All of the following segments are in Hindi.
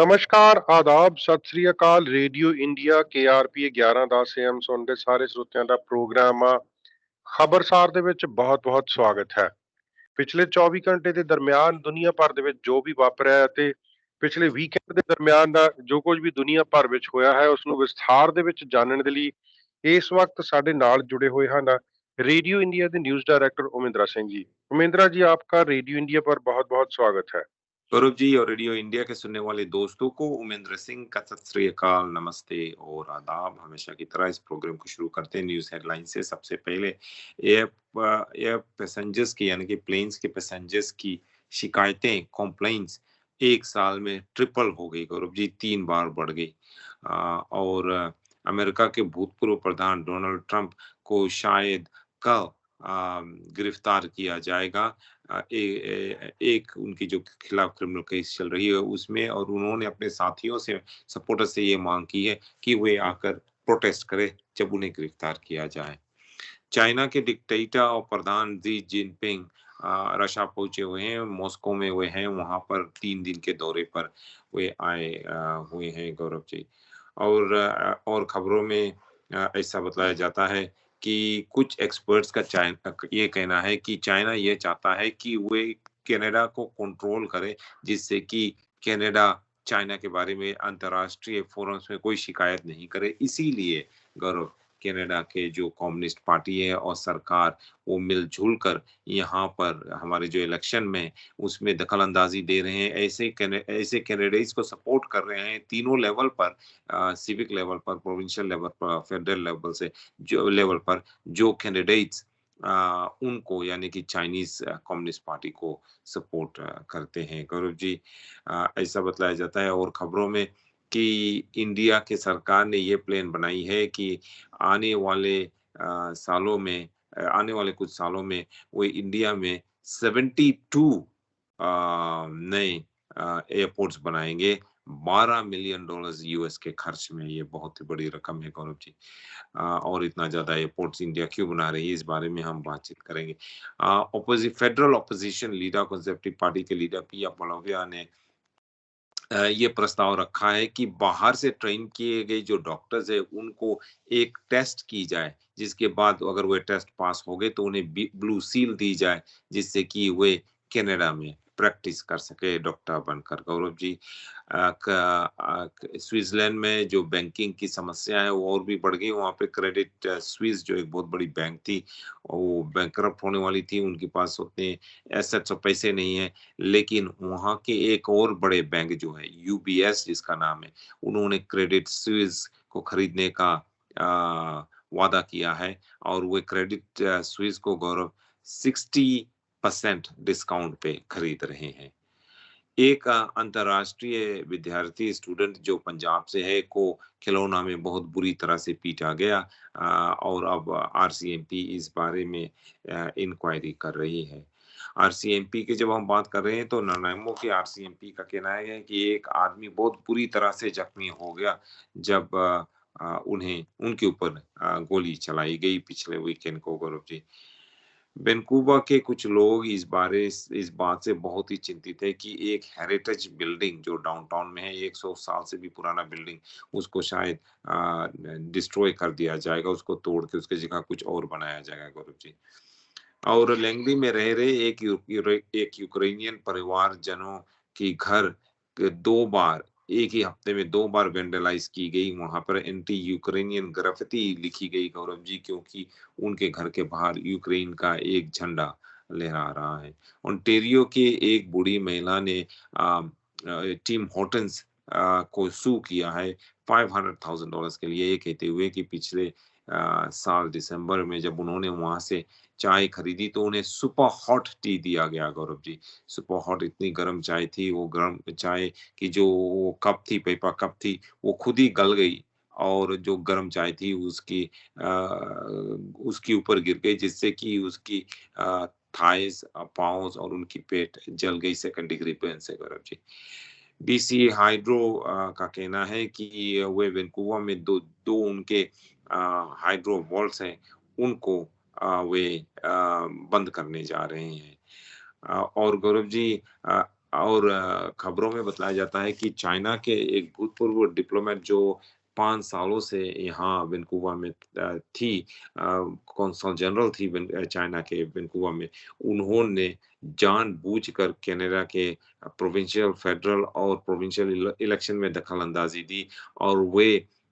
ਨਮਸਕਾਰ, ਆਦਾਬ, ਸਤਿ ਸ੍ਰੀ ਅਕਾਲ। ਰੇਡੀਓ ਇੰਡੀਆ KRP 1110 AM ਸੁਣਦੇ ਸਾਰੇ ਸਰੋਤਿਆਂ ਦਾ ਪ੍ਰੋਗਰਾਮ ਆ ਖਬਰਸਾਰ ਦੇ ਵਿੱਚ ਬਹੁਤ-ਬਹੁਤ ਸਵਾਗਤ ਹੈ। ਪਿਛਲੇ 24 ਘੰਟੇ ਦੇ ਦਰਮਿਆਨ ਦੁਨੀਆ ਭਰ ਦੇ ਵਿੱਚ ਜੋ ਵੀ ਵਾਪਰਿਆ ਹੈ ਤੇ ਪਿਛਲੇ ਵੀਕਐਂਡ ਦੇ ਦਰਮਿਆਨ ਦਾ ਜੋ ਕੁਝ ਵੀ ਦੁਨੀਆ ਭਰ ਵਿੱਚ ਹੋਇਆ ਹੈ ਉਸ ਨੂੰ ਵਿਸਥਾਰ ਦੇ ਵਿੱਚ ਜਾਣਨ ਦੇ ਲਈ ਇਸ ਵਕਤ ਸਾਡੇ ਨਾਲ जुड़े हुए हैं रेडियो इंडिया के न्यूज डायरेक्टर उमेंद्रा सिंह जी। उमेंद्रा जी, आपका रेडियो इंडिया पर बहुत-बहुत स्वागत है। गौरव जी और रेडियो इंडिया के सुनने वाले दोस्तों को उमेंद्र सिंह का सत श्री अकाल, नमस्ते और आदाब। हमेशा की तरह इस प्रोग्राम को शुरू करते हैं न्यूज हेडलाइन से। सबसे पहले एयर पैसेंजर्स की यानी कि प्लेन्स के पैसेंजर्स की शिकायतें, कंप्लेंट्स एक साल में ट्रिपल हो गई गौरव जी, 3 बार बढ़ गई। और अमेरिका के भूतपूर्व प्रधान डोनाल्ड ट्रंप को शायद कल गिरफ्तार किया जाएगा। एक उनकी जो खिलाफ क्रिमिनल केस चल रही है उसमें, और उन्होंने अपने साथियों से, सपोर्टर से ये मांग की है कि वे आकर प्रोटेस्ट करें जब उन्हें गिरफ्तार किया जाए। चाइना के डिक्टेटर और प्रधान शी जिनपिंग रशिया पहुंचे हुए हैं, मॉस्को में वे हैं, वहां पर 3 दिन के दौरे पर वे आए हुए हैं गौरव जी। और खबरों में ऐसा बताया जाता है कि कुछ एक्सपर्ट्स का चाइना ये कहना है कि चाइना ये चाहता है कि वे कनाडा को कंट्रोल करे, जिससे कि कनाडा चाइना के बारे में अंतर्राष्ट्रीय फोरम्स में कोई शिकायत नहीं करे। इसीलिए गौरव, कनाडा के जो कम्युनिस्ट पार्टी है और सरकार वो मिलजुल कर यहाँ पर हमारे जो इलेक्शन में उसमें दखल अंदाजी दे रहे हैं। ऐसे कैंडिडेट्स को सपोर्ट कर रहे हैं तीनों लेवल पर, सिविक लेवल पर, प्रोविंशियल लेवल पर, फेडरल लेवल से जो लेवल पर जो कैंडिडेट्स उनको यानी कि चाइनीज कम्युनिस्ट पार्टी को सपोर्ट करते हैं गौरव जी। ऐसा बताया जाता है और खबरों में कि इंडिया के सरकार ने ये प्लान बनाई है कि आने वाले आने वाले कुछ सालों में वो इंडिया में 72 नए एयरपोर्ट्स बनाएंगे, $12 मिलियन यूएस के खर्च में। ये बहुत ही बड़ी रकम है गौरव जी। और इतना ज्यादा एयरपोर्ट्स इंडिया क्यों बना रही है, इस बारे में हम बातचीत करेंगे। Federal opposition leader, conservative party के लीडर पिया पोलाविया ने ये प्रस्ताव रखा है कि बाहर से ट्रेन किए गए जो डॉक्टर्स है उनको एक टेस्ट की जाए, जिसके बाद अगर वे टेस्ट पास हो गए तो उन्हें ब्लू सील दी जाए, जिससे कि वे कनाडा में प्रैक्टिस कर सके डॉक्टर बनकर गौरव जी। स्विट्जरलैंड में जो बैंकिंग की समस्या है वो और भी बढ़ गई। वहाँ पे क्रेडिट स्विस जो एक बहुत बड़ी बैंक थी वो बैंकरप्ट होने वाली थी, उनके पास उतने एसेट्स और पैसे नहीं है। लेकिन वहाँ के एक और बड़े बैंक जो है यूबीएस जिसका नाम है, उन्होंने क्रेडिट स्विस को खरीदने का वादा किया है और वे क्रेडिट स्विस को गौरव 60% डिस्काउंट पे खरीद रहे हैं। एक अंतर्राष्ट्रीय विद्यार्थी स्टूडेंट जो पंजाब से है को खिलौना में बहुत बुरी तरह से पीटा गया और अब आरसीएमपी इस बारे में इंक्वायरी कर रही है। आरसीएमपी की जब हम बात कर रहे हैं तो ननामो के आरसीएमपी का कहना है कि एक आदमी बहुत बुरी तरह से जख्मी हो गया जब उन्हें उनके ऊपर गोली चलाई गई पिछले वीकेंड को गौरव जी। वैंकूवर के कुछ लोग इस बात से बहुत ही चिंतित है कि एक हेरिटेज बिल्डिंग जो डाउनटाउन में है, 100 साल से भी पुराना बिल्डिंग, उसको शायद डिस्ट्रॉय कर दिया जाएगा, उसको तोड़ के उसकी जगह कुछ और बनाया जाएगा गौरव जी। और लैंगली में रह रहे एक यूक्रेनियन परिवार जनों की घर 2 बार, एक ही हफ्ते में 2 बार वेंडलाइज की गई। वहां पर एंटी यूक्रेनियन ग्राफिटी लिखी गई गौरव जी, क्योंकि उनके घर के बाहर यूक्रेन का एक झंडा लहरा रहा है। ओंटारियो की एक बूढ़ी महिला ने टिम हॉर्टन्स को सू किया है $500,000 के लिए, ये कहते हुए कि पिछले साल दिसंबर में जब उन्होंने वहां से चाय खरीदी तो उन्हें सुपर हॉट टी दिया गया गौरव जी। सुपर हॉट इतनी गर्म चाय थी, वो गर्म चाय की जो वो कप थी, पेपर कप थी, वो खुद ही गल गई और जो गर्म चाय थी उसकी ऊपर गिर गई, जिससे कि उसकी थाइस, पाउस और उनकी पेट जल गई सेकंड डिग्री बर्न से गौरव जी। बीसी हाइड्रो का कहना है कि वे वैंकूवर में दो उनके हाइड्रो वॉल्स हैं, उनको वे बंद करने जा रहे हैं। और गौरव जी और खबरों में बताया जाता है कि चाइना के एक भूतपूर्व डिप्लोमेट जो 5 सालों से यहाँ वैंकूवर में थी, कौंसल जनरल थी चाइना के वैंकूवर में, उन्होंने जानबूझकर कनाडा के प्रोविंशियल, फेडरल और प्रोविंशियल इलेक्शन में दखल-अंदाज़ी दी और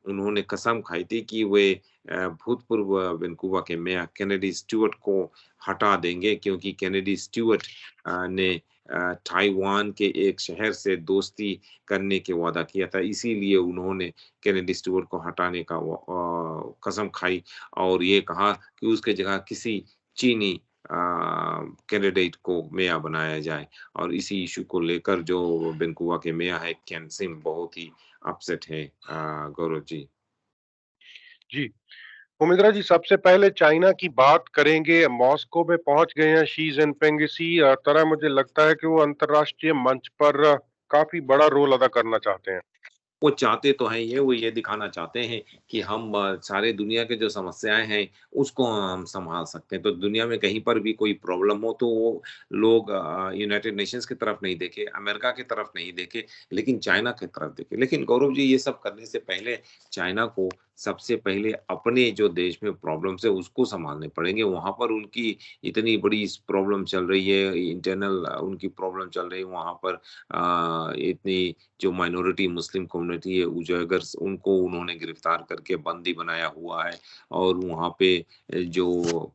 उन्होंने कसम खाई थी कि वे भूतपूर्व वैंकूवर के मेयर केनेडी स्टुअर्ट को हटा देंगे क्योंकि केनेडी स्टुअर्ट ने ताइवान के एक शहर से दोस्ती करने के वादा किया था। इसीलिए उन्होंने केनेडी स्टुअर्ट को हटाने का कसम खाई और ये कहा कि उसके जगह किसी चीनी कैंडिडेट को मेयर बनाया जाए और इसी इश्यू को लेकर जो वैंकूवर के मेयर है केन सिंह बहुत ही अपसेट है गौरव जी। जी, उमिद्रा जी, सबसे पहले चाइना की बात करेंगे। मॉस्को में पहुंच गए हैं शी जिनपिंग। इसी तरह मुझे लगता है कि वो अंतर्राष्ट्रीय मंच पर काफी बड़ा रोल अदा करना चाहते हैं। वो चाहते तो हैं वो ये दिखाना चाहते हैं कि हम सारे दुनिया के जो समस्याएँ हैं, उसको हम सँभाल सकते हैं। तो दुनिया में कहीं पर भी कोई प्रॉब्लम हो तो वो लोग यूनाइटेड नेशंस की तरफ नहीं देखे, अमेरिका की तरफ नहीं देखे, लेकिन चाइना की तरफ देखे। लेकिन गौरव जी ये सब करने से पहले चाइना को सबसे पहले अपने जो देश में प्रॉब्लम्स है उसको सँभालने पड़ेंगे। वहाँ पर उनकी इतनी बड़ी प्रॉब्लम चल रही है, इंटरनल उनकी प्रॉब्लम चल रही है वहाँ पर इतनी जो माइनॉरिटी मुस्लिम कम्युनिटी है उजागर्स उनको उन्होंने गिरफ्तार करके बंदी बनाया हुआ है और वहाँ पे जो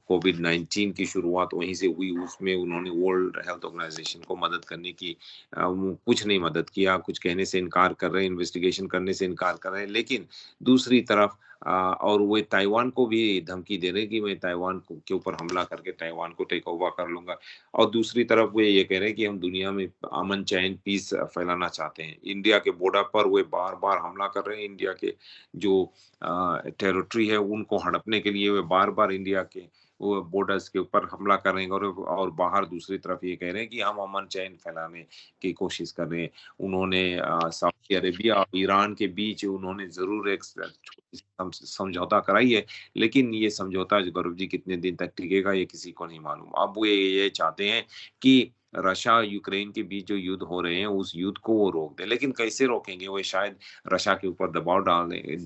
कोविड-19 की शुरुआत वहीं से हुई उसमें उन्होंने वर्ल्ड हेल्थ ऑर्गेनाइजेशन को मदद करने की वो कुछ नहीं मदद किया, कुछ कहने से इनकार कर रहे हैं, इन्वेस्टिगेशन करने से इनकार कर रहे हैं। लेकिन दूसरी तरफ और वो ताइवान को भी धमकी दे रहे हैं कि मैं ताइवान को के ऊपर हमला करके ताइवान को टेक ओवर कर लूँगा। और दूसरी तरफ वे ये कह रहे हैं कि हम दुनिया में अमन, चैन, पीस फैलाना चाहते हैं। इंडिया के बॉर्डर पर वे बार-बार हमला कर रहे हैं। इंडिया के जो टेरिटरी है उनको हड़पने के लिए वे बार-बार इंडिया के वो बॉर्डर्स के ऊपर हमला कर रहे हैं और बाहर दूसरी तरफ ये कह रहे हैं कि हम अमन चैन फैलाने की कोशिश कर रहे हैं। उन्होंने सऊदी अरेबिया और ईरान के बीच उन्होंने ज़रूर एक छोटी समझौता कराई है, लेकिन ये समझौता गौरव जी कितने दिन तक टिकेगा ये किसी को नहीं मालूम। अब वो ये चाहते हैं कि रशिया यूक्रेन के बीच जो युद्ध हो रहे हैं उस युद्ध को वो रोक दें। लेकिन कैसे रोकेंगे? वो शायद रशिया के ऊपर दबाव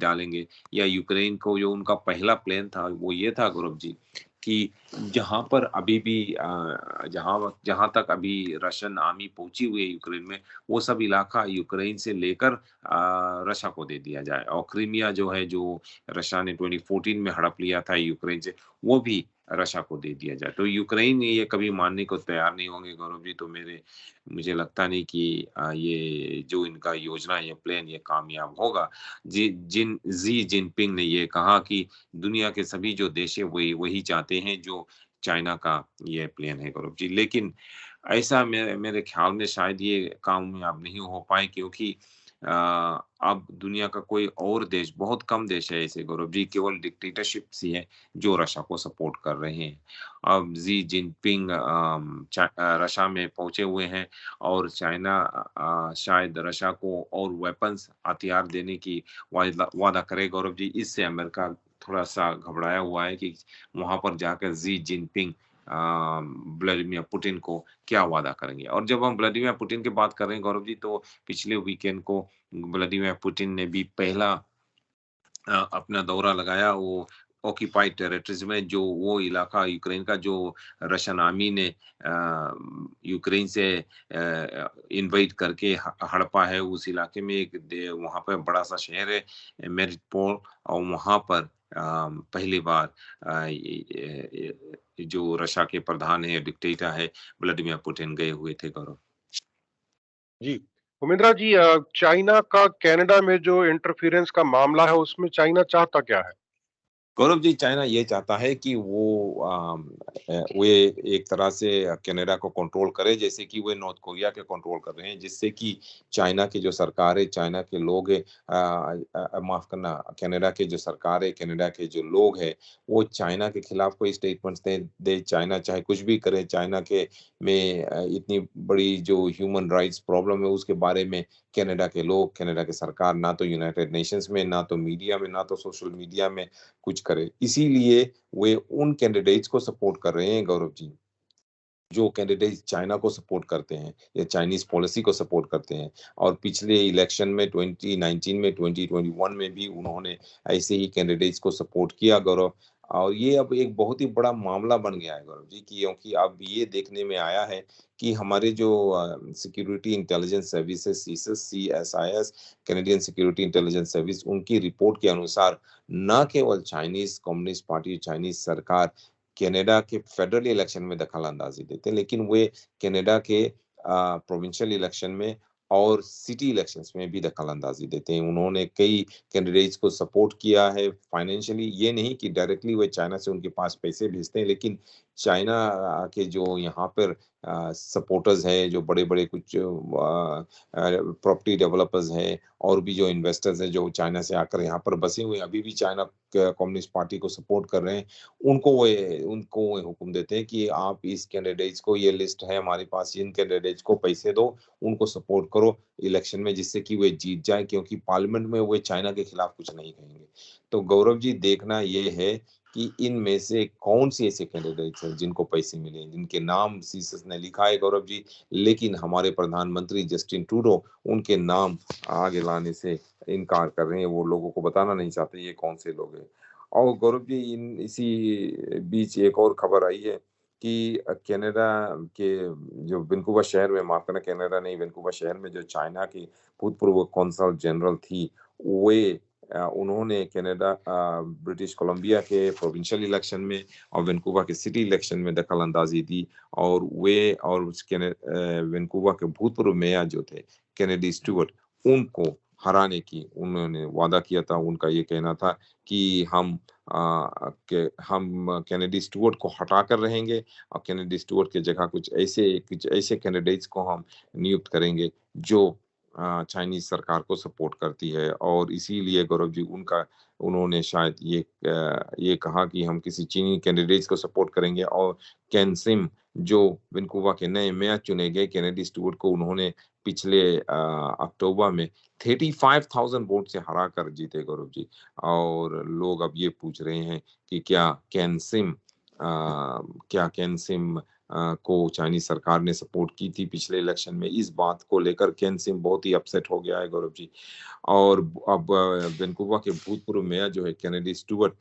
डालेंगे या यूक्रेन को जो उनका पहला प्लान था वो ये था गौरव जी कि जहाँ पर अभी भी जहाँ तक अभी रशियन आर्मी पहुंची हुई है यूक्रेन में वो सब इलाका यूक्रेन से लेकर रशिया को दे दिया जाए और क्रीमिया जो है जो रशिया ने 2014 में हड़प लिया था यूक्रेन से वो भी रशिया को दे दिया जाए। तो यूक्रेन ये कभी मानने को तैयार नहीं होंगे गौरव जी। तो मुझे लगता नहीं कि ये जो इनका योजना ये प्लान ये कामयाब होगा। ज़ी जिनपिंग ने ये कहा कि दुनिया के सभी जो देश है वही वही चाहते हैं जो चाइना का ये प्लान है गौरव जी। लेकिन ऐसा मेरे मेरे ख्याल में शायद ये कामयाब नहीं हो पाए क्योंकि अब दुनिया का कोई और देश बहुत कम देश है ऐसे गौरव जी केवल डिक्टेटरशिप्स ही है जो रशिया को सपोर्ट कर रहे हैं। अब ज़ी जिनपिंग रशिया में पहुँचे हुए हैं और चाइना शायद रशिया को और वेपन्स हथियार देने की वादा करे गौरव जी। इससे अमेरिका थोड़ा-सा घबराया हुआ है कि वहाँ पर जाकर ज़ी जिनपिंग व्लादिमीर पुतिन को क्या वादा करेंगे। और जब हम व्लादिमीर पुतिन की बात कर रहे हैं गौरव जी तो पिछले वीकेंड को व्लादिमीर पुतिन ने भी पहला अपना दौरा लगाया वो ऑक्यूपाइड टेरिटरीज़ में जो वो इलाका यूक्रेन का जो रशियन आर्मी ने यूक्रेन से इन्वाइड करके हड़पा है उस इलाके में वहाँ पे बड़ा-सा शहर है मेरिटोपोल और वहाँ पर पहली बार जो रशिया के प्रधान है, डिक्टेटर है, व्लादिमीर पुतिन गए हुए थे गौरव। जी, उमिद्रा जी, चाइना का कनाडा में जो इंटरफेरेंस का मामला है, उसमें चाइना चाहता क्या है? गौरव जी, चाइना ये चाहता है कि वो एक तरह से कनाडा को कंट्रोल करे जैसे कि वो नॉर्थ कोरिया के कंट्रोल कर रहे हैं, जिससे कि चाइना की जो सरकार है, चाइना के लोग हैं माफ़ करना कनाडा की जो सरकार है, कनाडा के जो लोग हैं, वो चाइना के खिलाफ कोई स्टेटमेंट्स दे चाइना चाहे कुछ भी करे, चाइना के में इतनी बड़ी जो ह्यूमन राइट्स प्रॉब्लम है, उसके बारे में कनाडा के लोग, कनाडा की सरकार ना तो यूनाइटेड नेशंस में, ना तो मीडिया में, ना तो सोशल मीडिया में कुछ करे। इसीलिए वे उन कैंडिडेट्स को सपोर्ट कर रहे हैं गौरव जी। जो कैंडिडेट चाइना को सपोर्ट करते हैं या चाइनीज पॉलिसी को सपोर्ट करते हैं, और पिछले इलेक्शन में 2019 में 2021 में भी उन्होंने ऐसे ही कैंडिडेट्स को सपोर्ट किया गौरव। और ये अब एक बहुत ही बड़ा मामला बन गया है गौरव जी, क्योंकि अब ये देखने में आया है कि हमारे जो security intelligence services CSIS, Canadian security intelligence service, उनकी रिपोर्ट के अनुसार न केवल चाइनीज कम्युनिस्ट पार्टी, चाइनीज सरकार कनाडा के फेडरल इलेक्शन में दखल अंदाजी देते हैं, लेकिन वे कनाडा के प्रोविंशियल इलेक्शन में और सिटी इलेक्शंस में भी दखल अंदाजी देते हैं। उन्होंने कई कैंडिडेट्स को सपोर्ट किया है फाइनेंशियली, ये नहीं कि डायरेक्टली वे चाइना से उनके पास पैसे भेजते हैं, लेकिन चाइना के जो यहाँ पर सपोर्टर्स है, जो बड़े बड़े कुछ प्रॉपर्टी डेवलपर्स हैं और भी जो इन्वेस्टर्स हैं जो चाइना से आकर यहाँ पर बसे हुए अभी भी चाइना कम्युनिस्ट पार्टी को सपोर्ट कर रहे हैं, उनको वो हुक्म देते हैं कि आप इस कैंडिडेट्स को, ये लिस्ट है हमारे पास, इन कैंडिडेट्स को पैसे दो, उनको सपोर्ट करो इलेक्शन में, जिससे कि वे जीत जाए, क्योंकि पार्लियामेंट में वे चाइना के खिलाफ कुछ नहीं कहेंगे। तो गौरव जी, देखना ये है कि इनमें से कौन सी ऐसे कैंडिडेट्स हैं जिनको पैसे मिले, जिनके नाम सीसस ने लिखा है गौरव जी, लेकिन हमारे प्रधानमंत्री जस्टिन ट्रूडो उनके नाम आगे लाने से इनकार कर रहे हैं, वो लोगों को बताना नहीं चाहते ये कौन से लोग हैं। और गौरव जी, इसी बीच एक और खबर आई है कि कनाडा के जो वैंकूवर शहर में, माफ करना कनाडा नहीं, वैंकूवर शहर में जो चाइना की भूतपूर्व कौंसल जनरल थी, वे उन्होंने कनाडा ब्रिटिश कोलंबिया के प्रोविंशियल इलेक्शन में और वैंकूवर के सिटी इलेक्शन में दखल अंदाजी दी, और वे और वैंकूवर के भूतपूर्व मेयर जो थे केनेडी स्टुअर्ट, उनको हराने की उन्होंने वादा किया था। उनका ये कहना था कि हम केनेडी स्टुअर्ट को हटाकर रहेंगे और केनेडी स्टुअर्ट की जगह कुछ ऐसे कैंडिडेट्स को हम नियुक्त करेंगे जो चाइनीज सरकार को सपोर्ट करती है। और इसीलिए गौरव जी, उन्होंने शायद ये कहा कि हम किसी चीनी कैंडिडेट्स को सपोर्ट करेंगे, और केन सिम जो वैंकूवर के नए मेयर चुने गए केनेडी स्टुअर्ट को उन्होंने पिछले अक्टूबर में 35,000 वोट से हरा कर जीते गौरव जी। और लोग अब ये पूछ रहे हैं कि क्या केन सिम को चाइनीज सरकार ने सपोर्ट की थी पिछले इलेक्शन में। इस बात को लेकर केन सिम बहुत ही अपसेट हो गया है गौरव जी। और अब वैंकूवर के भूतपूर्व मेयर जो है केनेडी स्टुअर्ट,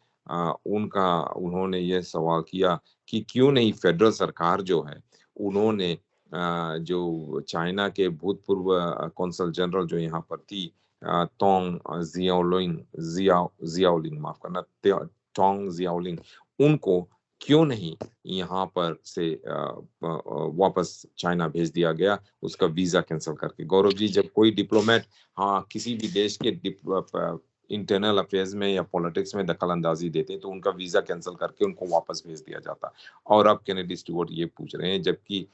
उन्होंने ये सवाल किया कि क्यों नहीं फेडरल सरकार जो है, उन्होंने जो चाइना के भूतपूर्व कौंसल जनरल जो यहाँ पर थी, तोंग जियाओलिंग, माफ करना, टोंग जियाओलिंग, उनको क्यों नहीं यहाँ पर से वापस चाइना भेज दिया गया, उसका वीजा कैंसिल करके। गौरव जी, जब कोई डिप्लोमेट किसी भी देश के इंटरनल अफेयर्स में या पॉलिटिक्स में दखल अंदाजी देते तो उनका वीजा कैंसिल करके उनको वापस भेज दिया जाता। और अब केनेडी स्टुअर्ट ये पूछ रहे हैं, जबकि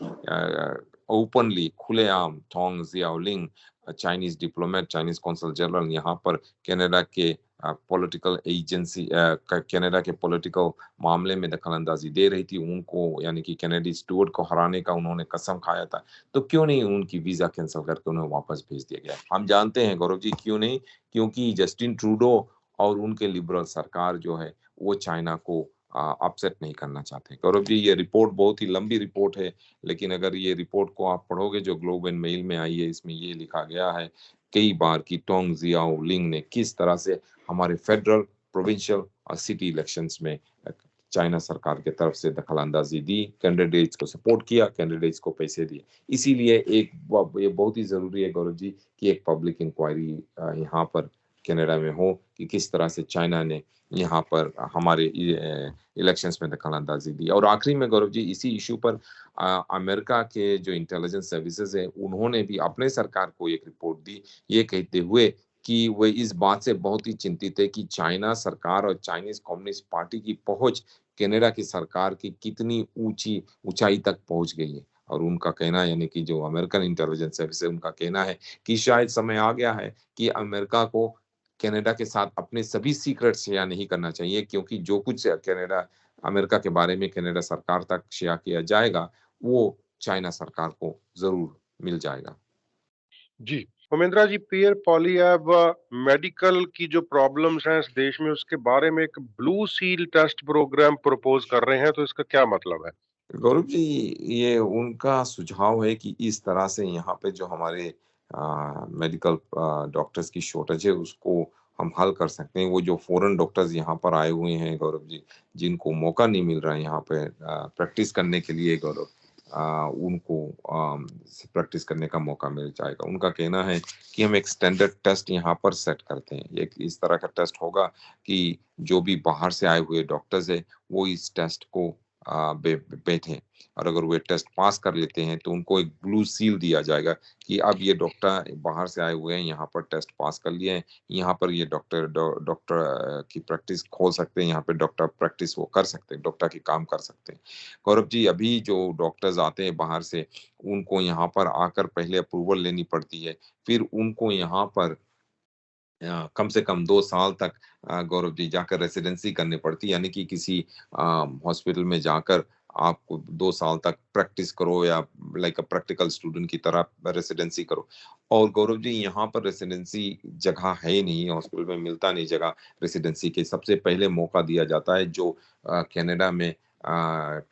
ओपनली, खुलेआम, Tong Xiaoling Chinese diplomat, Chinese consul general यहाँ पर कनाडा के पॉलिटिकल एजेंसी, कनाडा के पॉलिटिकल मामले में दखल अंदाजी दे रही थी उनको, यानी कि केनेडी स्टुअर्ट को हराने का उन्होंने कसम खाया था, तो क्यों नहीं उनकी वीजा कैंसिल करके उन्हें वापस भेज दिया गया। हम जानते हैं गौरव जी क्यों नहीं, क्योंकि जस्टिन ट्रूडो और उनके लिबरल सरकार जो है वो चाइना को अपसेट नहीं करना चाहते। गौरव जी, ये रिपोर्ट बहुत ही लंबी रिपोर्ट है, लेकिन अगर ये रिपोर्ट को आप पढ़ोगे जो ग्लोब एंड मेल में आई है, इसमें ये लिखा गया है कई बार कि टोंग जियाओलिंग ने किस तरह से हमारे फेडरल, प्रोविंशियल और सिटी इलेक्शंस में चाइना सरकार के तरफ से दखल अंदाजी दी, कैंडिडेट्स को सपोर्ट किया, कैंडिडेट्स को पैसे दिए। इसीलिए ये बहुत ही जरूरी है गौरव जी कि एक पब्लिक इंक्वायरी यहाँ पर कनाडा में हो कि किस तरह से चाइना ने यहाँ पर हमारे इलेक्शंस में दखल अंदाजी दी। और आखिरी में गौरव जी, इसी इशू पर अमेरिका के जो इंटेलिजेंस सर्विसेज है उन्होंने भी अपने सरकार को एक रिपोर्ट दी, ये कहते हुए कि वे इस बात से बहुत ही चिंतित है कि चाइना सरकार और चाइनीज कम्युनिस्ट पार्टी की पहुंच कनाडा की सरकार की कितनी ऊंचाई तक पहुंच गई है। और उनका कहना, यानी कि जो अमेरिकन इंटेलिजेंस सर्विस है, उनका कहना है कि शायद समय आ गया है कि अमेरिका को कनाडा के साथ अपने सभी सीक्रेट शेयर नहीं करना चाहिए, क्योंकि जो कुछ अमेरिका के बारे में कनाडा सरकार तक शेयर किया जाएगा वो चाइना सरकार को जरूर मिल जाएगा। जी, उमेंद्रा जी, पीयर पॉलिएव मेडिकल की जो प्रॉब्लम्स हैं इस देश में, उसके बारे में एक blue seal test programme propose कर रहे हैं, तो इसका क्या मतलब है? गौरव जी, ये उनका सुझाव है कि इस तरह से यहाँ पे जो हमारे मेडिकल डॉक्टर्स की शॉर्टेज है उसको हम हल कर सकते हैं। वो जो फ़ॉरेन डॉक्टर्स यहाँ पर आए हुए हैं गौरव जी, जिनको मौका नहीं मिल रहा है यहाँ पे प्रैक्टिस करने के लिए गौरव, उनको प्रैक्टिस करने का मौका मिल जाएगा। उनका कहना है कि हम एक स्टैंडर्ड टेस्ट यहाँ पर सेट करते हैं। एक इस तरह का टेस्ट होगा कि जो भी बाहर से आए हुए डॉक्टर्स हैं, वो इस टेस्ट को बैठें, और अगर वे टेस्ट पास कर लेते हैं तो उनको एक ब्लू सील दिया जाएगा कि अब ये डॉक्टर बाहर से आए हुए हैं, यहाँ पर टेस्ट पास कर लिए हैं, यहाँ पर ये डॉक्टर की प्रैक्टिस खोल सकते हैं, यहाँ पे डॉक्टर प्रैक्टिस वो कर सकते हैं, डॉक्टर की काम कर सकते हैं। गौरव जी, अभी जो डॉक्टर्स आते हैं बाहर से, उनको यहाँ पर आकर पहले अप्रूवल लेनी पड़ती है, फिर उनको यहाँ पर कम से कम 2 साल तक गौरव जी जाकर रेसिडेंसी करनी पड़ती है, यानी कि किसी हॉस्पिटल में जाकर आपको 2 साल तक प्रैक्टिस करो या लाइक अ प्रैक्टिकल स्टूडेंट की तरह रेसिडेंसी करो। और गौरव जी, यहाँ पर रेसिडेंसी जगह है ही नहीं, हॉस्पिटल में मिलता नहीं जगह रेसिडेंसी के। सबसे पहले मौका दिया जाता है जो कनाडा में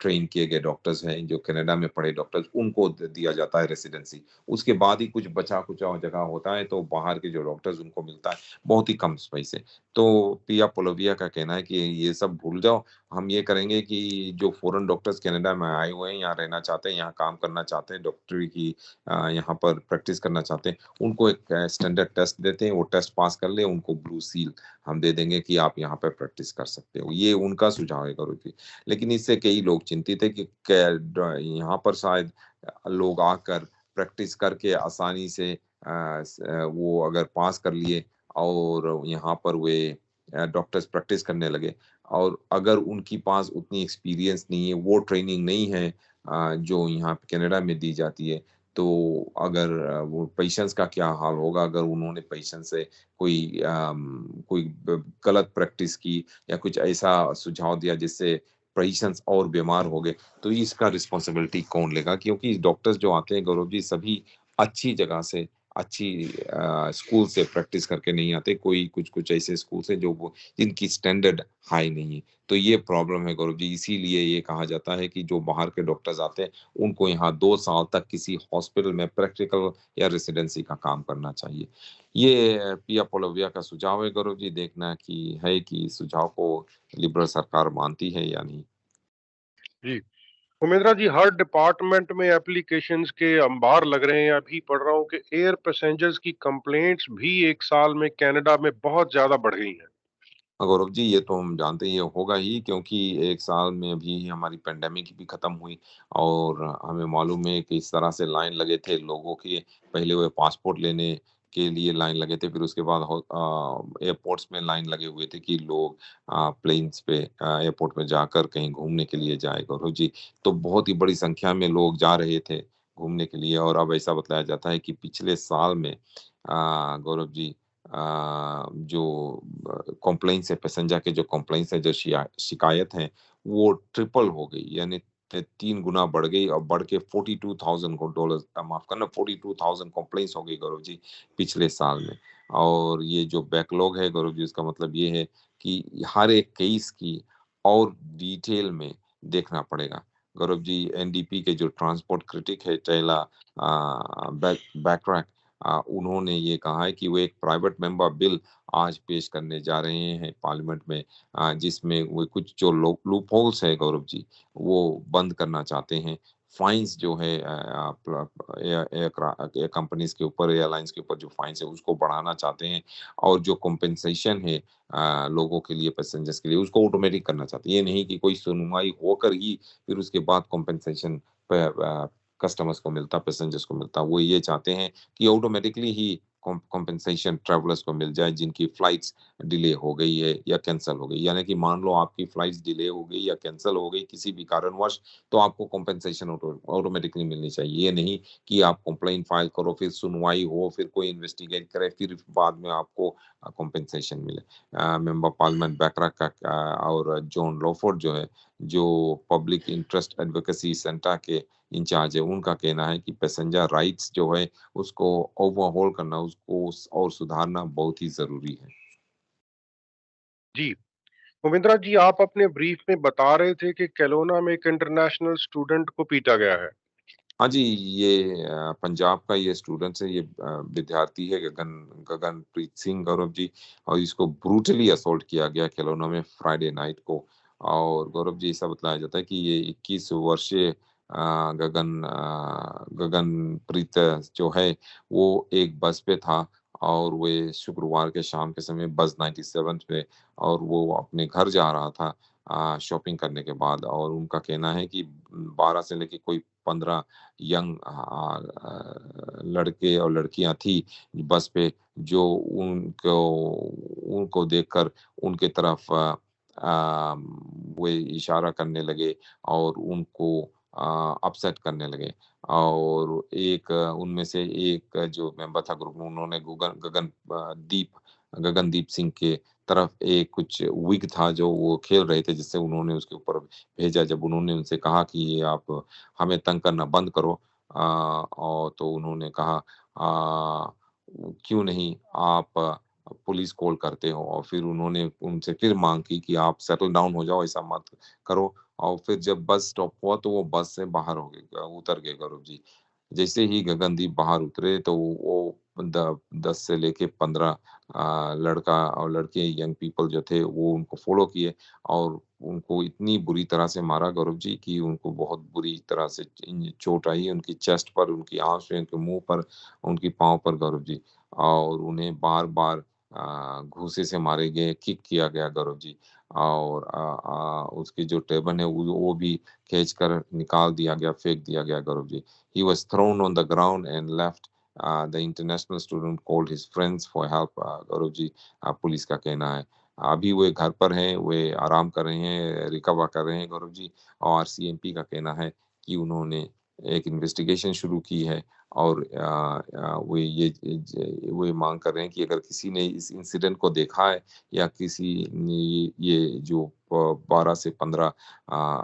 ट्रेन किए गए डॉक्टर्स हैं, जो कनाडा में पढ़े डॉक्टर्स, उनको दिया जाता है रेसिडेंसी। उसके बाद ही कुछ बचा-कुचा जगह होता है, तो बाहर के जो डॉक्टर्स उनको मिलता है बहुत ही कम पैसे। तो पिया पोलोविया का कहना है कि ये सब भूल जाओ, हम ये करेंगे कि जो फ़ॉरेन डॉक्टर्स कनाडा में आए हुए हैं, यहाँ रहना चाहते हैं, यहाँ काम करना चाहते हैं, डॉक्टरी की यहाँ पर प्रैक्टिस करना चाहते हैं, उनको एक स्टैंडर्ड टेस्ट देते हैं, वो टेस्ट पास कर लें, उनको ब्लू सील हम दे देंगे कि आप यहाँ पे प्रैक्टिस कर सकते हो। ये उनका सुझाव है गौरव जी। लेकिन इससे कई लोग चिंतित हैं कि यहाँ पर शायद लोग आकर प्रैक्टिस करके आसानी से वो अगर पास कर लिए और यहाँ पर वे डॉक्टर्स प्रैक्टिस करने लगे, और अगर उनके पास उतनी एक्सपीरियंस नहीं है, वो ट्रेनिंग नहीं है जो यहाँ पे कनाडा में दी जाती है, तो अगर वो पेशेंट्स का क्या हाल होगा अगर उन्होंने पेशेंट से कोई गलत प्रैक्टिस की या कुछ ऐसा सुझाव दिया जिससे पेशेंट्स और बीमार हो गए, तो इसका रिस्पॉन्सिबिलिटी कौन लेगा? क्योंकि डॉक्टर्स जो आते हैं गौरव जी, सभी अच्छी जगह से, अच्छी स्कूल से प्रैक्टिस करके नहीं आते। कोई कुछ-कुछ ऐसे स्कूल्स हैं जो वो जिनकी स्टैंडर्ड हाई नहीं है। तो ये प्रॉब्लम है गौरव जी, इसीलिए ये कहा जाता है कि जो बाहर के डॉक्टर्स आते हैं, उनको यहाँ 2 साल तक किसी हॉस्पिटल में प्रैक्टिकल या रेसिडेंसी का काम करना चाहिए। ये पिया पोलोविया का सुझाव है गौरव जी, देखना कि है कि इस सुझाव को लिबरल सरकार मानती है या नहीं। जी। उमेंद्रा जी, हर डिपार्टमेंट में एप्लीकेशंस के अंबार लग रहे हैं। अभी पढ़ रहा हूँ कि एयर पैसेंजर्स की कंप्लेंट्स भी 1 साल में कनाडा में बहुत ज़्यादा बढ़ गई हैं। हाँ, गौरव जी, ये तो हम जानते हैं ये होगा ही, क्योंकि 1 साल में अभी हमारी पैंडेमिक भी खत्म हुई और हमें मालूम है कि इस तरह से लाइन लगे थे लोगों के। पहले वो पासपोर्ट लेने के लिए लाइन लगे थे, फिर उसके बाद एयरपोर्ट्स में लाइन लगे हुए थे कि लोग प्लेन्स पे एयरपोर्ट में जाकर कहीं घूमने के लिए जाएँ गौरव जी। तो बहुत ही बड़ी संख्या में लोग जा रहे थे घूमने के लिए, और अब ऐसा बताया जाता है कि पिछले साल में गौरव जी, जो कंप्लेंट्स है, पैसेंजर के जो कंप्लेंट्स है, जो शिकायत है, वो ट्रिपल हो गई, यानी 3 गुना बढ़ गई और बढ़ के 42,000 को डॉलर, माफ करना, 42,000 कंप्लेंट्स हो गई गौरव जी पिछले साल में। और ये जो बैकलॉग है गौरव जी, इसका मतलब ये है कि हर एक केस की और डिटेल में देखना पड़ेगा। गौरव जी, एनडीपी के जो ट्रांसपोर्ट क्रिटिक है टेला बैक्रैक, उन्होंने ये कहा है कि वो एक प्राइवेट मेंबर बिल आज पेश करने जा रहे हैं पार्लियामेंट में, जिसमें वो कुछ जो लूप होल्स है गौरव जी, वो बंद करना चाहते हैं। फाइन्स जो है एयर कंपनीज के ऊपर, एयरलाइंस के ऊपर जो फाइन्स है उसको बढ़ाना चाहते हैं, और जो कॉम्पेंसेशन है लोगों के लिए, पैसेंजर्स के लिए, उसको ऑटोमेटिक करना चाहते हैं। ये नहीं कि कोई सुनवाई होकर ही फिर उसके बाद कॉम्पेंसेशन कस्टमर्स को मिलता, पैसेंजर्स को मिलता। वो ये चाहते हैं कि ऑटोमेटिकली ही कॉम्पेंसेशन ट्रैवलर्स को मिल जाए जिनकी फ्लाइट्स डिले हो गई है या कैंसल हो गई। यानी कि मान लो आपकी फ्लाइट्स डिले हो गई या कैंसल हो गई किसी भी कारणवश, तो आपको कॉम्पेंसेशन ऑटोमेटिकली मिलनी चाहिए। ये नहीं कि आप कंप्लेन फाइल करो, फिर सुनवाई हो, फिर कोई इन्वेस्टिगेट करे, फिर बाद में आपको कॉम्पेंसेशन मिले। मेंबर पार्लियामेंट बैकरा का और जॉन लॉफोर्ड जो है, जो पब्लिक इंटरेस्ट एडवोकेसी सेंटर के इंचार्ज है, उनका कहना है कि पैसेंजर राइट्स जो है उसको ओवरहॉल करना, उसको और सुधारना बहुत ही ज़रूरी है। जी। मोमिंद्रा जी, आप अपने ब्रीफ में बता रहे थे कि केलोना में एक इंटरनेशनल स्टूडेंट को पीटा गया है। हाँ जी, ये पंजाब का ये स्टूडेंट्स है, ये विद्यार्थी है गगनप्रीत सिंह गौरव जी, और इसको ब्रूटली असॉल्ट किया गया खिलौनों में फ्राइडे नाइट को। और गौरव जी, ऐसा बताया जाता है कि ये 21 वर्षीय गगनप्रीत जो है, वो एक बस पे था और वे शुक्रवार के शाम के समय बस 97 पे, और वो अपने घर जा रहा था शॉपिंग करने के बाद। और उनका कहना है कि 12 से लेके कोई 15 यंग लड़के और लड़कियां थी बस पे, जो उनको उनको देखकर उनके तरफ वो इशारा करने लगे और उनको अपसेट करने लगे। और एक उनमें से एक जो मेंबर था ग्रुप में, उन्होंने गगनदीप सिंह के तरफ एक कुछ विग था जो वो खेल रहे थे, जिससे उन्होंने उसके ऊपर भेजा। जब उन्होंने उनसे कहा कि ये आप हमें तंग करना बंद करो, और तो उन्होंने कहा क्यों नहीं आप पुलिस कॉल करते हो। और फिर उन्होंने उनसे फिर मांग की कि आप सेटल डाउन हो जाओ, ऐसा मत करो। और फिर जब बस स्टॉप हुआ तो वो बस से बाहर हो गए, उतर गए गौरव जी। जैसे ही गगनदीप बाहर उतरे तो वो 10 से लेके 15 लड़का और लड़के यंग पीपल जो थे वो उनको फॉलो किए, और उनको इतनी बुरी तरह से मारा गौरव जी कि उनको बहुत बुरी तरह से चोट आई, उनकी चेस्ट पर, उनकी आँख पे, उनके मुँह पर, उनकी पाँव पर गौरव जी। और उन्हें बार-बार घूँसे से मारे गए, किक किया गया गौरव जी। और उसकी जो टर्बन है वो भी खींचकर निकाल दिया गया, फेंक दिया गया Gaurav ji. He was thrown on the ground and left. The international student called his friends for help, Gaurav ji, police का कहना है। अभी वे घर पर हैं, वे आराम कर रहे हैं, रिकवर कर रहे हैं गौरव जी। और सीएमपी का कहना है कि उन्होंने एक इन्वेस्टिगेशन शुरू की है, और वे माँग कर रहे हैं कि अगर किसी ने इस इंसिडेंट को देखा है, या किसी ने ये जो 12 से 15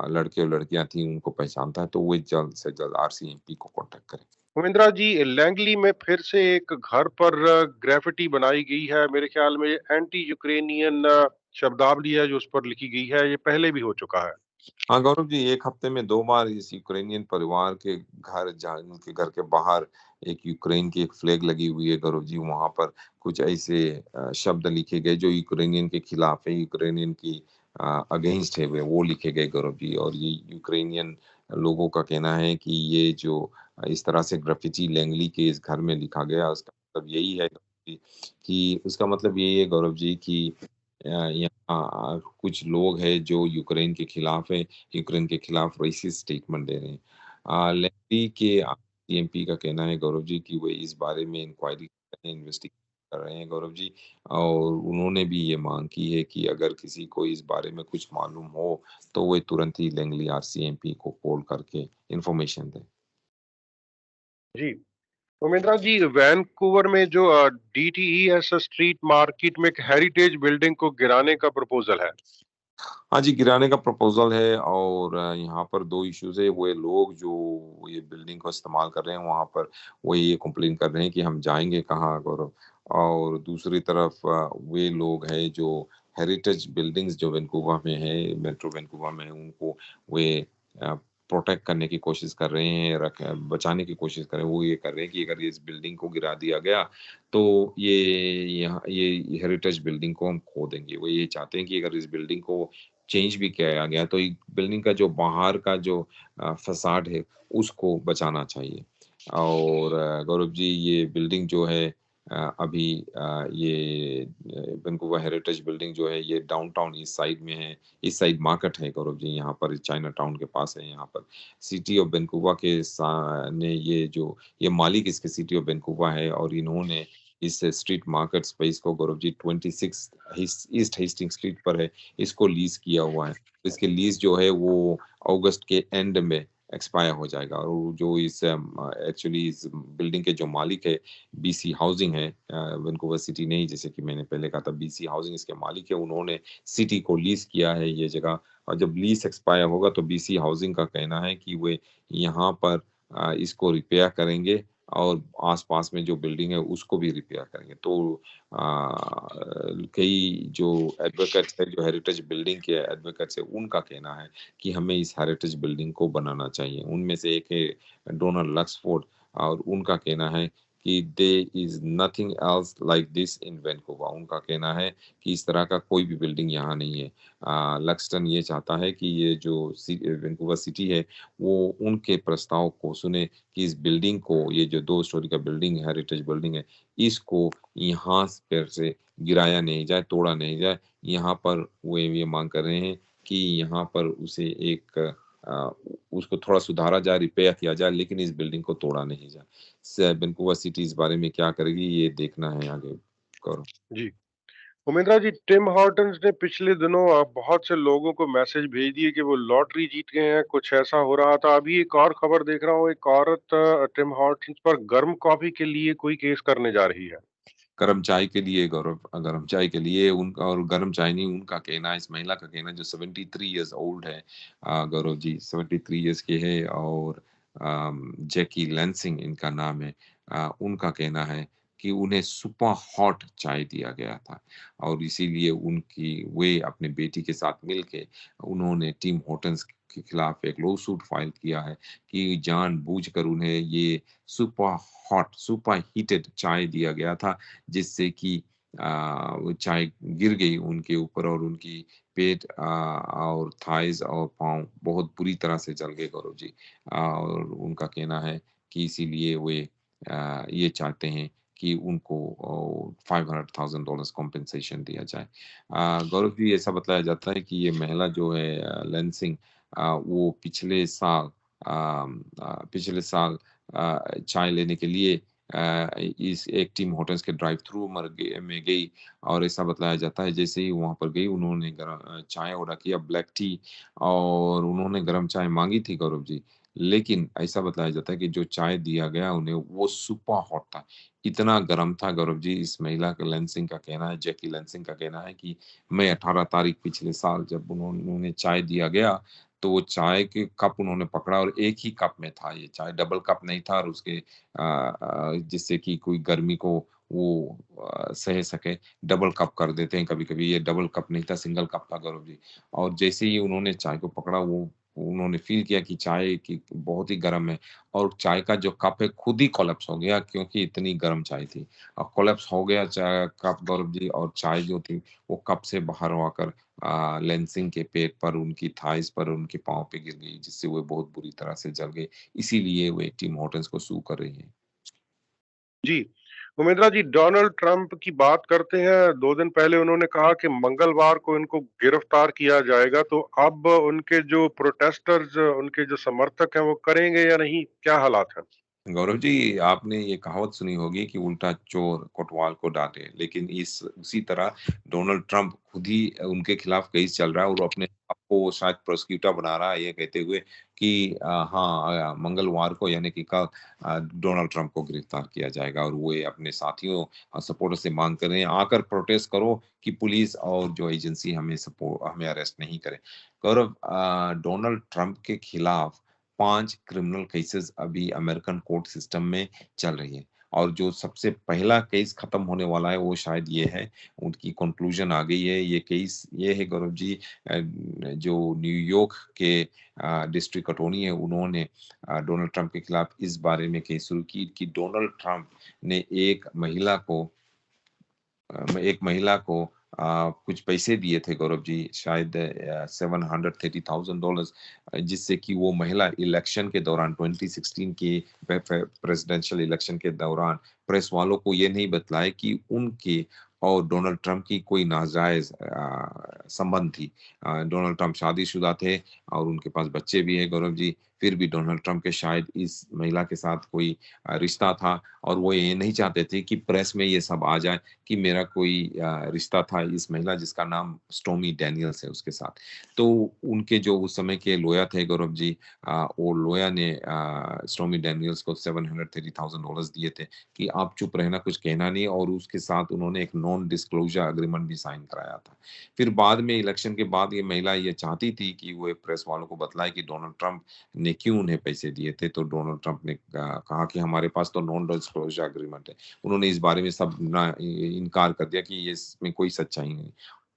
लड़के और लड़कियाँ थीं उनको पहचानता है, तो वो जल्द से जल्द आरसीएमपी को कॉन्टैक्ट करें। मोमिंद्रा जी, लैंगली में फिर से एक घर पर ग्रेफिटी बनाई गई है। मेरे ख्याल में एंटी यूक्रेनियन शब्दावली है जो उस पर लिखी गई है। ये पहले भी हो चुका है। हाँ, गौरव जी, 1 हफ्ते में 2 बार इस यूक्रेनियन परिवार के घर, जहाँ उनके घर के बाहर एक यूक्रेन की एक फ्लैग लगी हुई है गौरव जी, वहाँ पर कुछ ऐसे शब्द लिखे गए जो यूक्रेनियन के खिलाफ है, यूक्रेनियन की अगेंस्ट है वो लिखे गए गौरव जी। और ये यूक्रेनियन लोगों का कहना है कि ये जो इस तरह से ग्राफ़िटी लैंगली के इस घर में लिखा गया, उसका मतलब यही है कि उसका मतलब यही है गौरव जी कि यहाँ कुछ लोग हैं जो यूक्रेन के खिलाफ हैं, यूक्रेन के खिलाफ रेसिस्ट स्टेटमेंट दे रहे हैं। लेम्पी के सीएमपी का कहना है गौरव जी कि वे इस बारे में इंक्वायरी कर रहे हैं, इन्वेस्टिगेट कर रहे हैं गौरव जी। और उन्होंने भी ये मांग की है कि अगर किसी को इस बारे में कुछ मालूम हो, तो वे तुरंत ही लैंगली आरसीएमपी को कॉल करके इन्फॉर्मेशन दें। जी। मोमिंद्रा जी, वैनकूवर में जो डीटीईएस स्ट्रीट मार्केट में एक हेरिटेज बिल्डिंग को गिराने का प्रपोजल है। हाँ जी, गिराने का प्रपोज़ल है, और यहाँ पर 2 इश्यूज़ है। वो लोग जो ये बिल्डिंग को इस्तेमाल कर रहे हैं, वहाँ पर वो ये कंप्लेन कर रहे हैं कि हम जाएँगे कहाँ गौरव? और दूसरी तरफ वे लोग हैं जो हेरिटेज बिल्डिंग्स जो वैनकूवर में है, मेट्रो वैनकूवर में है, उनको वे अ, प्रोटेक्ट करने की कोशिश कर रहे हैं, बचाने की कोशिश कर रहे हैं। वो ये कर रहे हैं कि अगर इस बिल्डिंग को गिरा दिया गया, तो ये हेरिटेज बिल्डिंग को हम खो देंगे। वो ये चाहते हैं कि अगर इस बिल्डिंग को चेंज भी किया गया तो एक बिल्डिंग का जो बाहर का जो फ़साड है उसको बचाना चाहिए। और गौरव जी, ये बिल्डिंग जो है अभी ये वैंकूवर हेरिटेज बिल्डिंग जो है ये डाउनटाउन ईस्ट साइड में है। ईस्ट साइड मार्केट है गौरव जी, यहाँ पर चाइना टाउन के पास है यहाँ पर। सिटी ऑफ वैंकूवर के ने ये मालिक इसके सिटी ऑफ वैंकूवर है, और इन्होंने इस स्ट्रीट मार्केट स्पेस को Gaurav ji 26 east Hastings street पर है, इसको लीज़ किया हुआ है। इसकी लीज़ जो है वो अगस्त के एंड में एक्सपायर हो जाएगा। और जो इस एक्चुअली इस बिल्डिंग के जो मालिक है, बीसी हाउसिंग है, वैनकूवर सिटी नहीं, जैसे कि मैंने पहले कहा था, बीसी हाउसिंग इसके मालिक है। उन्होंने सिटी को लीज़ किया है ये जगह, और जब लीज़ एक्सपायर होगा तो बीसी हाउसिंग का कहना है कि वे यहाँ पर इसको रिपेयर करेंगे, और आस-पास में जो बिल्डिंग है उसको भी रिपेयर करेंगे। तो कई जो एडवोकेट्स हैं, जो हेरिटेज बिल्डिंग के एडवोकेट्स हैं, उनका कहना है कि हमें इस हेरिटेज बिल्डिंग को बनाना चाहिए। उनमें से एक है डोनाल्ड लक्सफोर्ड और उनका कहना है कि there is nothing else like this in Vancouver. उनका कहना है कि इस तरह का कोई भी बिल्डिंग यहाँ नहीं है। लक्सटन ये चाहता है कि ये जो वैनकूवर सिटी है, वो उनके प्रस्ताव को सुने कि इस बिल्डिंग को, ये जो 2 स्टोरी का बिल्डिंग है, हेरिटेज बिल्डिंग है, इसको यहाँ पर से गिराया नहीं जाए, तोड़ा नहीं जाए। यहाँ पर वो ये माँग कर रहे हैं कि यहाँ पर उसे एक उसको थोड़ा सुधारा जाए, रिपेयर किया जाए, लेकिन इस बिल्डिंग को तोड़ा नहीं जाए। वैनकूवर सिटी इस बारे में क्या करेगी, ये देखना है आगे। गौरव। जी। उमेंद्रा जी, टिम हॉर्टन्स ने पिछले दिनों बहुत से लोगों को मैसेज भेज दिए कि वो लॉटरी जीत गए हैं, कुछ ऐसा हो रहा था। अभी एक और खबर देख रहा हूँ, एक औरत टिम हॉर्टन्स पर गर्म कॉफी के लिए कोई केस करने जा रही है। गरम चाय के लिए गौरव, गरम चाय के लिए उनका, और गरम चाय नहीं, उनका कहना है, इस महिला का कहना है जो 73 इयर्स ओल्ड है, गौरव जी 73 इयर्स की है, और जैकी लैंसिंग इनका नाम है। उनका कहना है कि उन्हें सुपर हॉट चाय दिया गया था और इसीलिए उनकी वे अपने बेटी के साथ मिलके उन्होंने टिम हॉर्टन्स के खिलाफ एक लॉ सूट फाइल किया है कि जानबूझकर उन्हें ये सुपर हॉट, सुपर हीटेड चाय दिया गया था, जिससे कि वो चाय गिर गई उनके ऊपर और उनकी पेट और थाइज़ और पाँव बहुत बुरी तरह से जल गए गौरव जी। और उनका कहना है कि इसीलिए वे ये चाहते हैं कि उनको $500,000 कॉम्पेंसेशन दिया जाए। गौरव जी, ऐसा बताया जाता है कि ये महिला जो है लेंसिंग, वो पिछले साल चाय लेने के लिए इस एक टिम होटल्स के ड्राइव थ्रू में गई और ऐसा बताया जाता है जैसे ही वहाँ पर गई उन्होंने चाय ऑर्डर किया, ब्लैक टी, और उन्होंने गरम चाय माँगी थी गौरव जी। लेकिन ऐसा बताया जाता है कि जो चाय दिया गया उन्हें वो सुपर हॉट था। इतना गरम था गौरव जी, इस महिला का लेंसिंग का कहना है, जैकी लेंसिंग का कहना है कि मैं 18 तारीख पिछले साल जब उन्हें चाय दिया गया, तो वो चाय के कप उन्होंने पकड़ा और एक ही कप में था ये चाय, डबल कप नहीं था, और उसके जिससे कि कोई गर्मी को वो सह सके, डबल कप कर देते हैं कभी-कभी, ये डबल कप नहीं था, सिंगल कप था गौरव जी। और जैसे ही उन्होंने चाय को पकड़ा, वो उन्होंने फ़ील किया कि चाय की बहुत ही गरम है, और चाय का जो कप है खुद ही कोलैप्स हो गया क्योंकि इतनी गरम चाय थी। कोलैप्स हो गया कप गौरव जी, और चाय जो थी वो कप से बाहर हो आकर लेंसिंग के पेट पर, उनकी थाइज़ पर, उनके पाँव पे गिर गई, जिससे वो बहुत बुरी तरह से जल गए। इसीलिए वे टिम हॉर्टन्स को सू कर रही हैं। जी। उमेंद्रा जी, डोनाल्ड ट्रंप की बात करते हैं। 2 दिन पहले उन्होंने कहा कि मंगलवार को इनको गिरफ्तार किया जाएगा, तो अब उनके जो प्रोटेस्टर्स, उनके जो समर्थक हैं, वो करेंगे या नहीं? क्या हालात हैं? गौरव जी, आपने ये कहावत सुनी होगी कि उल्टा चोर कोतवाल को डांटे, लेकिन इस उसी तरह डोनाल्ड ट्रंप खुद ही उनके खिलाफ केस चल रहा है और वो अपने आप को शायद प्रोसिक्यूटर बना रहा है, ये कहते हुए कि हाँ, मंगलवार को यानी कि कल डोनाल्ड ट्रंप को गिरफ्तार किया जाएगा, और वो ये अपने साथियों सपोर्टर से मांग कर रहे हैं, आकर प्रोटेस्ट करो कि पुलिस और जो एजेंसी हमें अरेस्ट नहीं करे। गौरव, डोनाल्ड ट्रंप के खिलाफ 5 क्रिमिनल केसेस अभी अमेरिकन कोर्ट सिस्टम में चल रही है, और जो सबसे पहला केस खत्म होने वाला है वो शायद ये है, उनकी कंक्लूजन आ गई है। ये केस ये है गौरव जी, जो न्यूयॉर्क के डिस्ट्रिक्ट अटॉर्नी है, उन्होंने डोनाल्ड ट्रंप के खिलाफ इस बारे में केस शुरू की कि डोनाल्ड ट्रंप ने एक महिला को कुछ पैसे दिए थे गौरव जी, शायद $730,000, जिससे कि वो महिला इलेक्शन के दौरान 2016 के प्रेसिडेंशियल इलेक्शन के दौरान प्रेस वालों को ये नहीं बतलाए कि उनके और डोनाल्ड ट्रंप की कोई नाजायज संबंध थी। डोनाल्ड ट्रंप शादीशुदा थे और उनके पास बच्चे भी हैं गौरव जी, फिर भी डोनाल्ड ट्रंप के शायद इस महिला के साथ कोई रिश्ता था, और वो ये नहीं चाहते थे कि प्रेस में ये सब आ जाए कि मेरा कोई रिश्ता था इस महिला जिसका नाम स्टॉर्मी डैनियल्स है उसके साथ। तो उनके जो उस समय के लॉयर थे गौरव जी, वो लॉयर ने स्टॉर्मी डैनियल्स को $730,000 दिए थे कि आप चुप रहना, कुछ कहना नहीं, और उसके साथ उन्होंने एक नॉन डिस्क्लोजर एग्रीमेंट भी साइन कराया था। फिर बाद में इलेक्शन के बाद ये महिला ये चाहती थी कि वो प्रेस वालों को बतलाए कि डोनाल्ड ट्रंप ने क्यों उन्हें पैसे दिए थे, तो डोनाल्ड ट्रंप ने कहा कि हमारे पास तो नॉन डिस्क्लोजर एग्रीमेंट है। उन्होंने इस बारे में सब इनकार कर दिया कि ये इसमें कोई सच्चाई नहीं।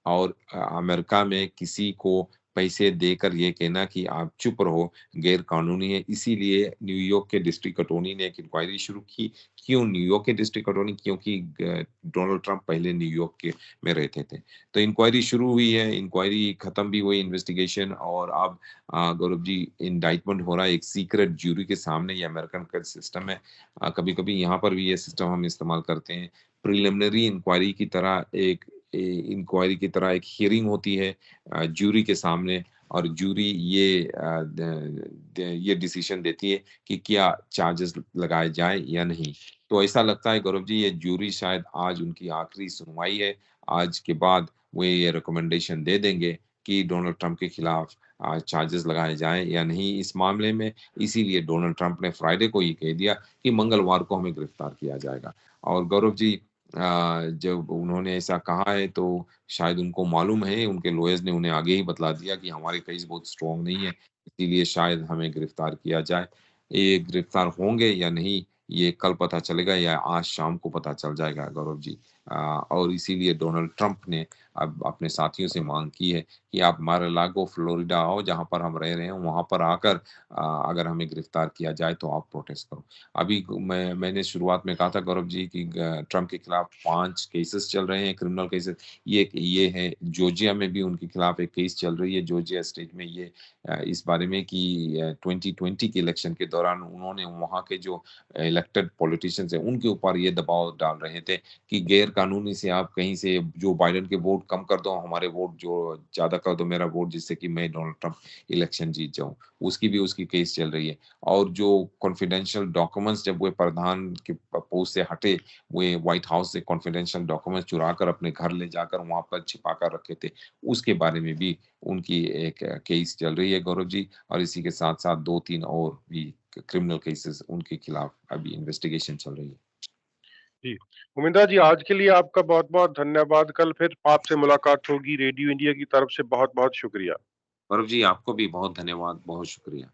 और अमेरिका में किसी को पैसे देकर ये कहना कि आप चुप रहो गैर कानूनी है। इसीलिए न्यूयॉर्क के डिस्ट्रिक्ट अटॉर्नी ने एक इंक्वायरी शुरू की। क्यों न्यूयॉर्क के डिस्ट्रिक्ट अटॉर्नी? क्योंकि डोनाल्ड ट्रंप पहले न्यूयॉर्क के में रहते थे। तो इंक्वायरी शुरू हुई है, इंक्वायरी खत्म भी हुई इन्वेस्टिगेशन, और अब गौरव जी इंडाइटमेंट हो रहा है एक सीक्रेट ज्यूरी के सामने। ये अमेरिकन का सिस्टम है। कभी-कभी यहाँ पर भी ये सिस्टम हम इस्तेमाल करते हैं। प्रिलिमिनरी इंक्वायरी की तरह एक इंक्वायरी की तरह एक हियरिंग होती है ज्यूरी के सामने, और ज्यूरी ये डिसीजन देती है कि क्या चार्जेस लगाए जाए या नहीं। तो ऐसा लगता है गौरव जी, ये ज्यूरी शायद आज उनकी आखिरी सुनवाई है। आज के बाद वो ये रिकमेंडेशन दे देंगे कि डोनाल्ड ट्रंप के खिलाफ चार्जेस लगाए जाएं या नहीं इस मामले में। इसीलिए डोनाल्ड ट्रंप ने फ्राइडे को ये कह दिया कि मंगलवार को हमें गिरफ्तार किया जाएगा। और गौरव जी, जब उन्होंने ऐसा कहा है तो शायद उनको मालूम है, उनके लॉयर्स ने उन्हें आगे ही बतला दिया कि हमारे केस बहुत स्ट्रॉन्ग नहीं है, इसीलिए शायद हमें गिरफ्तार किया जाए। ये गिरफ्तार होंगे या नहीं, ये कल पता चलेगा या आज शाम को पता चल जाएगा गौरव जी। और इसीलिए डोनाल्ड ट्रंप ने अब अपने साथियों से मांग की है कि आप मार-a-लागो फ्लोरिडा आओ, जहाँ पर हम रह रहे हैं, वहाँ पर आकर अगर हमें गिरफ्तार किया जाए तो आप प्रोटेस्ट करो। अभी मैंने शुरुआत में कहा था गौरव जी कि ट्रंप के खिलाफ 5 केसेस चल रहे हैं, क्रिमिनल केसेस। ये है जॉर्जिया में भी उनके खिलाफ एक केस चल रही है, जॉर्जिया स्टेट में। ये इस बारे में कि 2020 के इलेक्शन के दौरान उन्होंने वहाँ के जो इलेक्टेड पॉलिटिशियंस हैं, उनके ऊपर ये दबाव डाल रहे थे कि गैर कानूनी से आप कहीं से जो बाइडेन के वोट कम कर दो, हमारे वोट जो ज़्यादा कर दो, मेरा वोट, जिससे कि मैं डोनाल्ड ट्रंप इलेक्शन जीत जाऊँ। उसकी केस चल रही है। और जो कॉन्फिडेंशियल डॉक्यूमेंट्स जब वो प्रधान के पोस्ट से हटे, वे व्हाइट हाउस से कॉन्फिडेंशियल डॉक्यूमेंट्स चुरा कर अपने घर ले जाकर वहाँ पर छिपा कर रखे थे, उसके बारे में भी उनकी एक केस चल रही है गौरव जी। और इसी के साथ-साथ 2-3 और भी क्रिमिनल केसेस उनके खिलाफ अभी इन्वेस्टिगेशन चल रही है। जी, उमेदा जी, आज के लिए आपका बहुत-बहुत धन्यवाद। कल फिर आपसे मुलाकात होगी। रेडियो इंडिया की तरफ से बहुत-बहुत शुक्रिया। गौरव जी, आपको भी बहुत धन्यवाद, बहुत शुक्रिया।